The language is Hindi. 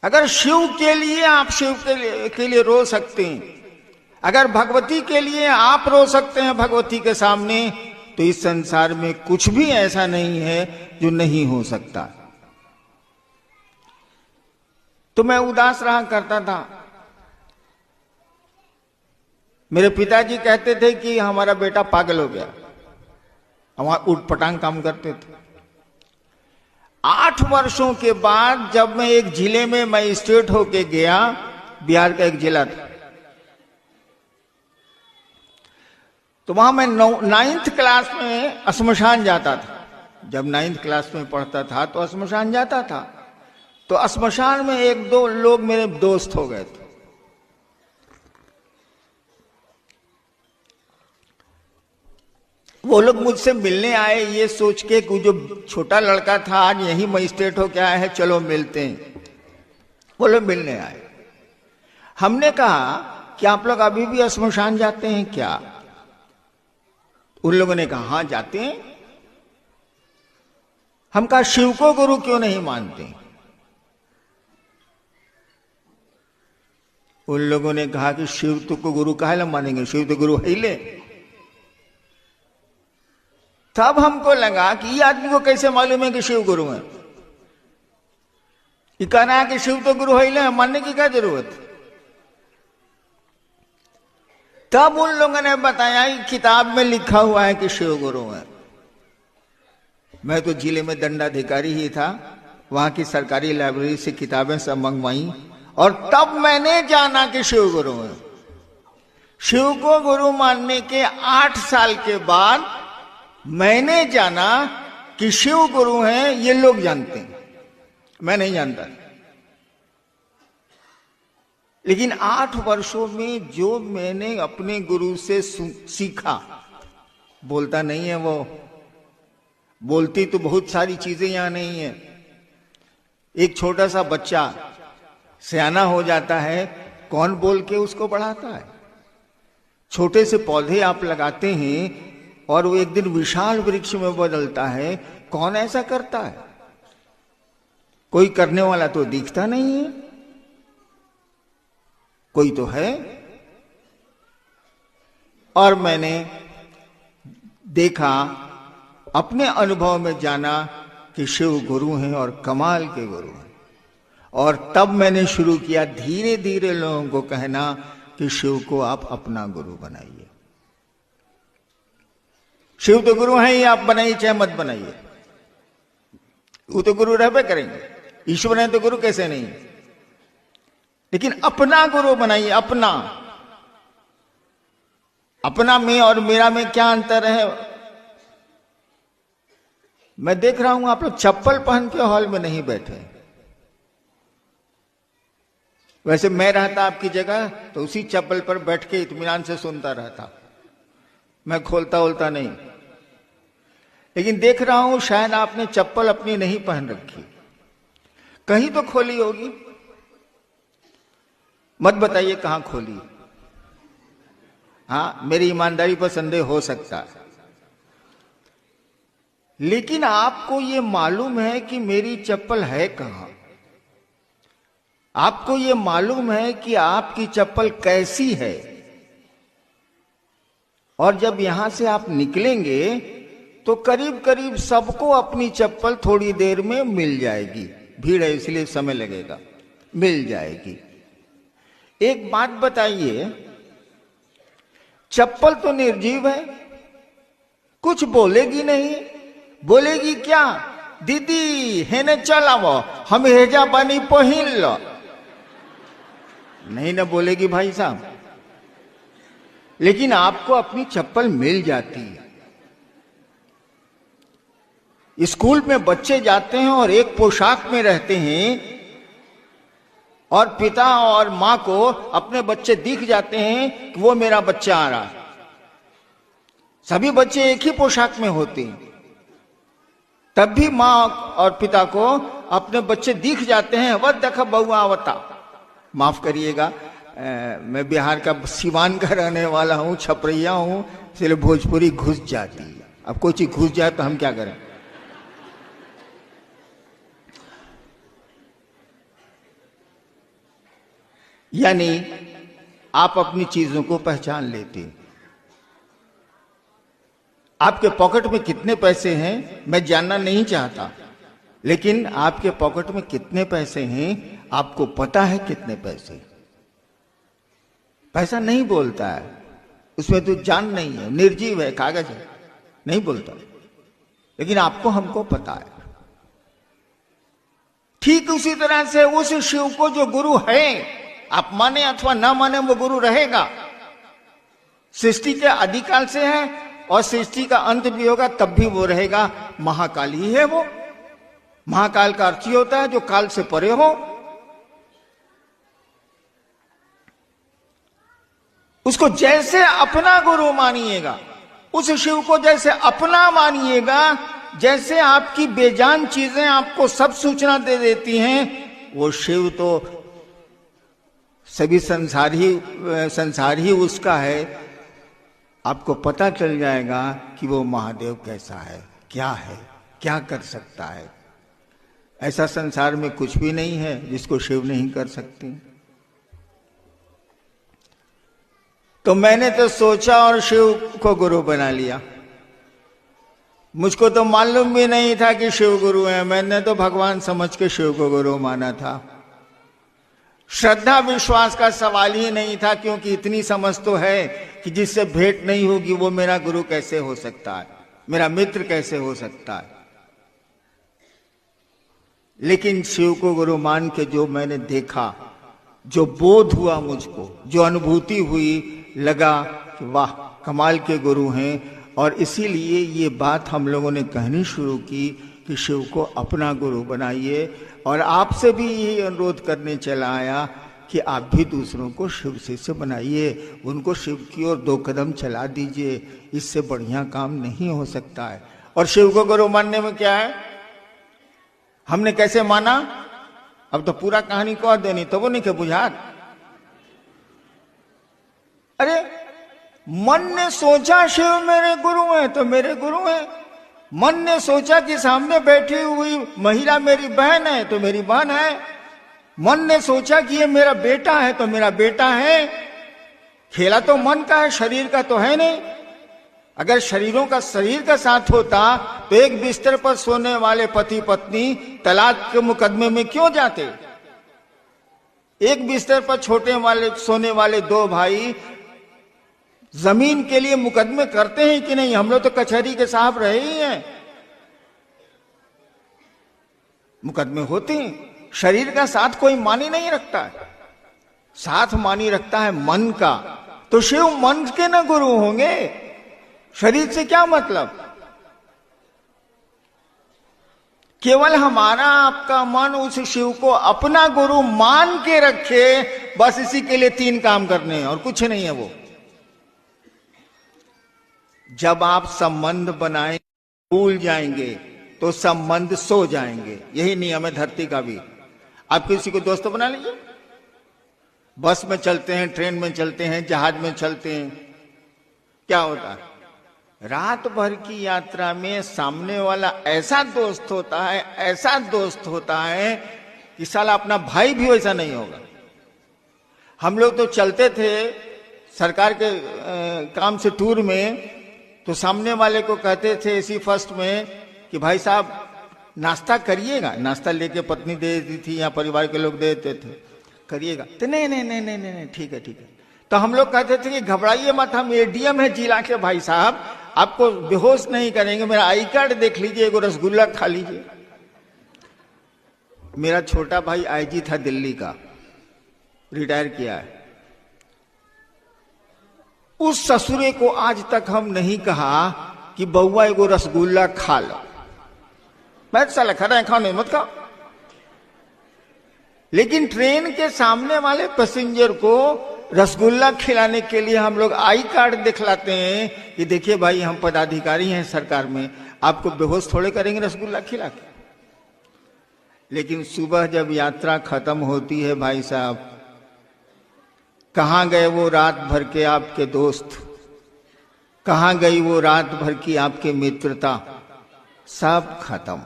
अगर शिव के लिए आप शिव के लिए रो सकते हैं, अगर भगवती के लिए आप रो सकते हैं भगवती के सामने, तो इस संसार में कुछ भी ऐसा नहीं है जो नहीं हो सकता। तो मैं उदास रहा करता था। मेरे पिताजी कहते थे कि हमारा बेटा पागल हो गया, हमारा उठपटांग काम करते थे। 8 वर्षों के बाद जब मैं एक जिले में मजिस्ट्रेट होके गया, बिहार का एक जिला था, तो वहां मैं 9th क्लास में श्मशान जाता था। जब 9th क्लास में पढ़ता था तो श्मशान जाता था। तो श्मशान में 1-2 लोग मेरे दोस्त हो गए थे। वो लोग मुझसे मिलने आए ये सोच के कि जो छोटा लड़का था आज यही मजिस्ट्रेट हो के आया है, चलो मिलते हैं। वो लोग मिलने आए। हमने कहा कि आप लोग अभी भी श्मशान जाते हैं क्या? उन लोगों ने कहा हाँ जाते हैं। हम कहा शिव को गुरु क्यों नहीं मानते? उन लोगों ने कहा कि शिव तो को गुरु काहे ना मानेंगे, शिव तो गुरु है ही ले। तब हमको लगा कि ये आदमी को कैसे मालूम है कि शिव गुरु है? ये कहना है कि शिव तो गुरु है ही ले, मानने की क्या जरूरत? तब उन लोगों ने बताया कि किताब में लिखा हुआ है कि शिव गुरु है। मैं तो जिले में दंडाधिकारी ही था, वहां की सरकारी लाइब्रेरी से किताबें सब मंगवाई और तब मैंने जाना कि शिव गुरु है। शिव को गुरु मानने के 8 साल के बाद मैंने जाना कि शिव गुरु हैं, ये लोग जानते हैं, मैं नहीं जानता। लेकिन 8 वर्षों में जो मैंने अपने गुरु से सीखा, बोलता नहीं है वो, बोलती तो बहुत सारी चीजें यहां नहीं है। एक छोटा सा बच्चा सयाना हो जाता है, कौन बोल के उसको बढ़ाता है? छोटे से पौधे आप लगाते हैं और वो एक दिन विशाल वृक्ष में बदलता है, कौन ऐसा करता है? कोई करने वाला तो दिखता नहीं है, कोई तो है। और मैंने देखा, अपने अनुभव में जाना कि शिव गुरु हैं और कमाल के गुरु हैं। और तब मैंने शुरू किया धीरे धीरे लोगों को कहना कि शिव को आप अपना गुरु बनाइए। शिव तो गुरु हैं ही, आप बनाइए चाहे मत बनाइए, वो तो गुरु रहबे करेंगे। ईश्वर है तो गुरु कैसे नहीं? लेकिन अपना गुरु बनाइए। अपना में और मेरा में क्या अंतर है? मैं देख रहा हूं आप लोग चप्पल पहन के हॉल में नहीं बैठे। वैसे मैं रहता आपकी जगह तो उसी चप्पल पर बैठ के इत्मीनान से सुनता रहता, मैं खोलता उलता नहीं। लेकिन देख रहा हूं शायद आपने चप्पल अपनी नहीं पहन रखी, कहीं तो खोली होगी। मत बताइए कहां खोली। हाँ, मेरी ईमानदारी पर संदेह हो सकता है, लेकिन आपको ये मालूम है कि मेरी चप्पल है कहां? आपको ये मालूम है कि आपकी चप्पल कैसी है? और जब यहां से आप निकलेंगे तो करीब करीब सबको अपनी चप्पल थोड़ी देर में मिल जाएगी। भीड़ है इसलिए समय लगेगा, मिल जाएगी। एक बात बताइए, चप्पल तो निर्जीव है, कुछ बोलेगी नहीं। बोलेगी क्या? दीदी हेने चलावो, हम हेजा बनी पहिन लो। नहीं ना बोलेगी भाई साहब। लेकिन आपको अपनी चप्पल मिल जाती है। स्कूल में बच्चे जाते हैं और एक पोशाक में रहते हैं, और पिता और मां को अपने बच्चे दिख जाते हैं कि वो मेरा बच्चा आ रहा है। सभी बच्चे एक ही पोशाक में होते हैं, तब भी मां और पिता को अपने बच्चे दिख जाते हैं। वह देखा बहुआ आवता, माफ करिएगा, मैं बिहार का सिवान का रहने वाला हूं, छपरैया हूं, इसलिए भोजपुरी घुस जाती है। अब कोई चीज घुस जाए तो हम क्या करें? यानी आप अपनी चीजों को पहचान लेते हैं। आपके पॉकेट में कितने पैसे हैं मैं जानना नहीं चाहता, लेकिन आपके पॉकेट में कितने पैसे हैं आपको पता है कितने पैसे। पैसा नहीं बोलता है, उसमें तो जान नहीं है, निर्जीव है, कागज है, नहीं बोलता, लेकिन आपको हमको पता है। ठीक उसी तरह से उस शिव को जो गुरु है, आप माने अथवा ना माने, वो गुरु रहेगा। सृष्टि के आदिकाल से है और सृष्टि का अंत भी होगा तब भी वो रहेगा। महाकाल ही है वो। महाकाल का अर्थ ही होता है जो काल से परे हो। उसको जैसे अपना गुरु मानिएगा, उस शिव को जैसे अपना मानिएगा, जैसे आपकी बेजान चीजें आपको सब सूचना दे देती हैं, वो शिव तो सभी संसार ही उसका है। आपको पता चल जाएगा कि वो महादेव कैसा है, क्या कर सकता है। ऐसा संसार में कुछ भी नहीं है जिसको शिव नहीं कर सकते। तो मैंने तो सोचा और शिव को गुरु बना लिया। मुझको तो मालूम भी नहीं था कि शिव गुरु है, मैंने तो भगवान समझ के शिव को गुरु माना था। श्रद्धा विश्वास का सवाल ही नहीं था, क्योंकि इतनी समझ तो है कि जिससे भेंट नहीं होगी वो मेरा गुरु कैसे हो सकता है, मेरा मित्र कैसे हो सकता है। लेकिन शिव को गुरु मान के जो मैंने देखा, जो बोध हुआ मुझको, जो अनुभूति हुई, लगा कि वाह कमाल के गुरु हैं। और इसीलिए ये बात हम लोगों ने कहनी शुरू की कि शिव को अपना गुरु बनाइए। और आपसे भी यही अनुरोध करने चला आया कि आप भी दूसरों को शिव शिष्य बनाइए, उनको शिव की ओर 2 कदम चला दीजिए। इससे बढ़िया काम नहीं हो सकता है। और शिव को गुरु मानने में क्या है, हमने कैसे माना, अब तो पूरा कहानी कह देनी, तो वो नहीं के बुझात। अरे मन ने सोचा शिव मेरे गुरु हैं तो मेरे गुरु हैं। मन ने सोचा कि सामने बैठी हुई महिला मेरी बहन है तो मेरी बहन है। मन ने सोचा कि ये मेरा बेटा है तो मेरा बेटा है। खेला तो मन का है, शरीर का तो है नहीं। अगर शरीर का साथ होता तो एक बिस्तर पर सोने वाले पति पत्नी तलाक के मुकदमे में क्यों जाते। एक बिस्तर पर सोने वाले 2 भाई जमीन के लिए मुकदमे करते हैं कि नहीं। हम लोग तो कचहरी के साहब रहे ही हैं, मुकदमे होते हैं। शरीर का साथ कोई मानी नहीं रखता है, साथ मानी रखता है मन का। तो शिव मन के न गुरु होंगे, शरीर से क्या मतलब। केवल हमारा आपका मन उस शिव को अपना गुरु मान के रखे, बस इसी के लिए 3 काम करने हैं और कुछ नहीं है। वो जब आप संबंध बनाए भूल जाएंगे तो संबंध सो जाएंगे। यही नियम है धरती का भी। आप किसी को दोस्त बना लीजिए, बस में चलते हैं, ट्रेन में चलते हैं, जहाज में चलते हैं, क्या होता है, रात भर की यात्रा में सामने वाला ऐसा दोस्त होता है कि साला अपना भाई भी वैसा नहीं होगा। हम लोग तो चलते थे सरकार के काम से टूर में, तो सामने वाले को कहते थे इसी फर्स्ट में कि भाई साहब नाश्ता करिएगा। नाश्ता लेके पत्नी दे देती थी या परिवार के लोग दे देते थे, करिएगा तो नहीं ठीक है। तो हम लोग कहते थे कि घबराइए मत, हम एडीएम है जिला के भाई साहब, आपको बेहोश नहीं करेंगे, मेरा आई कार्ड देख लीजिए, एगो रसगुल्ला खा लीजिए। मेरा छोटा भाई आईजी था दिल्ली का, रिटायर किया है। उस ससुरे को आज तक हम नहीं कहा कि बउआ एगो रसगुल्ला खा लो। मैं साला खा रहा खाओ नहीं मत खाओ। लेकिन ट्रेन के सामने वाले पैसेंजर को रसगुल्ला खिलाने के लिए हम लोग आई कार्ड दिखलाते हैं कि देखिए भाई हम पदाधिकारी हैं सरकार में, आपको बेहोश थोड़े करेंगे रसगुल्ला खिला के। लेकिन सुबह जब यात्रा खत्म होती है भाई साहब, कहां गए वो रात भर के आपके दोस्त, कहां गई वो रात भर की आपकी मित्रता, सब खत्म।